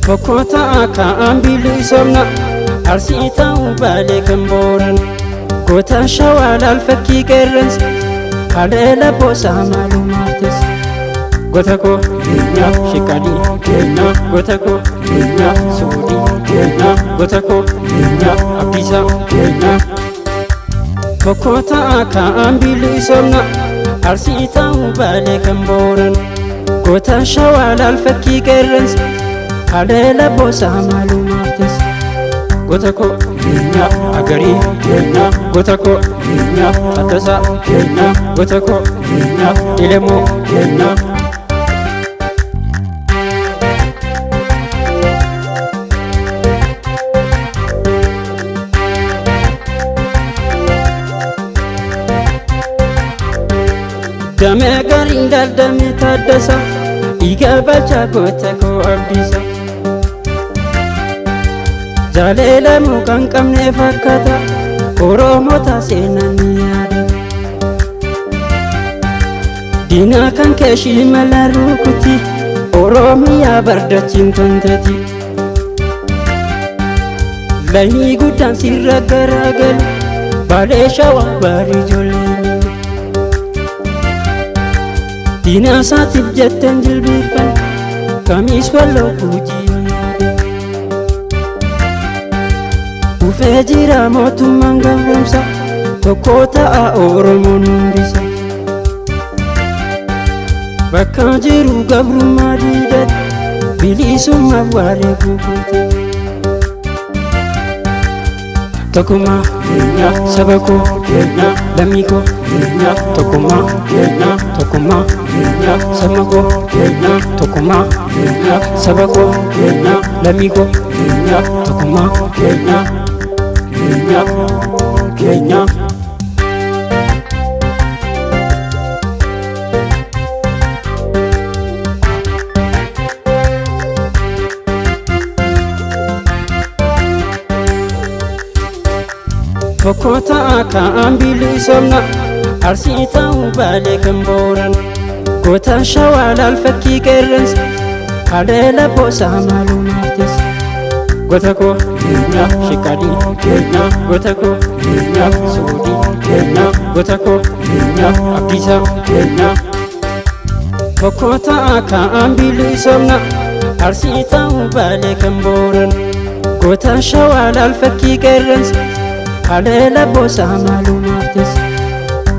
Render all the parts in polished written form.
Fokota ka ambili somna arsita ubale kamboran Gota shawal alfaki kerens Halela bosa malumatis Gota ko Kenya shikali Kenya Gota ko Kenya Saudi Kenya Gota ko Kenya Abdisa Kenya Fokota ka ambili somna arsita ubale kamboran Gota shawal alfaki kerens Halela bosa malumatis Gota ko Kenya agari Kenya Gota ko Kenya atasa Kenya Gota ko Kenya ilemu Kenya Dame agari dame tadasa Iga bacha Gota ko abdisa Jalela mukan kamne fakata oromo ta senani yada Dina kan keshi malarukuti oromiya bardachin tontati Lahi gudan sirra garagal bale shawa bari jolini Dina satif jetten jilbifan kamis wallo puji Ufejira motu mangamsa Tokota a oromo numbisa Bakka jiru gabru madidat Bilisumma wale bukuti Tokkumma Kenya sabako Kenya lamiko Kenya tokkumma Kenya tokkumma Kenya samako Kenya tokkumma Kenya sabako Kenya lamiko Kenya tokkumma Kenya Kenya, Kenya Fokota ka ambili somna arsita ubale kamboran Gota shawal alfaki kerens Halela bosa malumatis Gota ko Kenya shikali Kenya Gota ko Kenya Saudi Kenya Gota ko Kenya Abdisa Kenya Fokota ka ambili somna arsita ubale kamboran Gota shawal alfaki kerens Halela bosa malumatis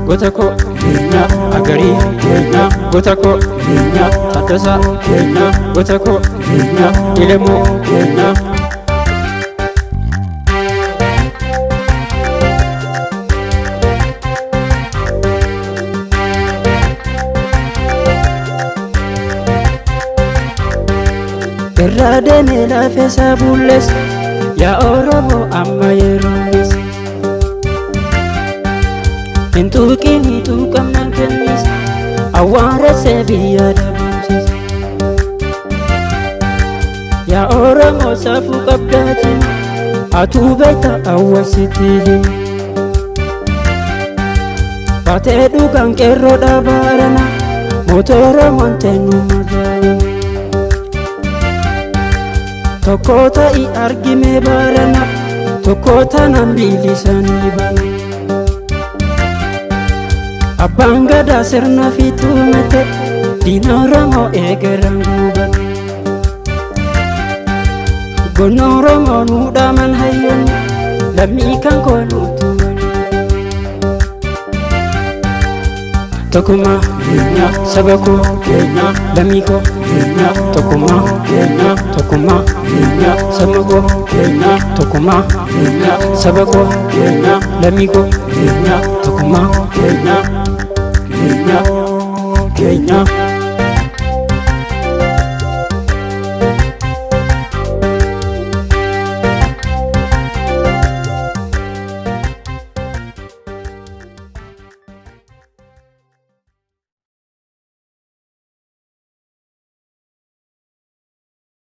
Gota ko Kenya agari Kenya Gota ko Kenya atasa Kenya Gota ko Kenya ilemu Kenya Radene la fesa bulles ya oromo amma yeronis Intukini tukam nan kenis awara sebiya dabamsis Ya oromo safu kabdatin atu beta awasitihim Pate dukan kerro dabarana motoro montenu majayin Tokkota I argime barana Tokkota nambilisani bana Abbanga da sirna fitu mete Dinoromo egeranguban Gonoromo nudaman hayyon Lamikan ko nutuman tokkumma keenya saba koo keenya lammii koo keenya tokkummaa keenya tokkummaa keenya saba koo keenya tokkummaa keenya saba koo keenya lammii koo keenya tokkummaa keenya keenya keenya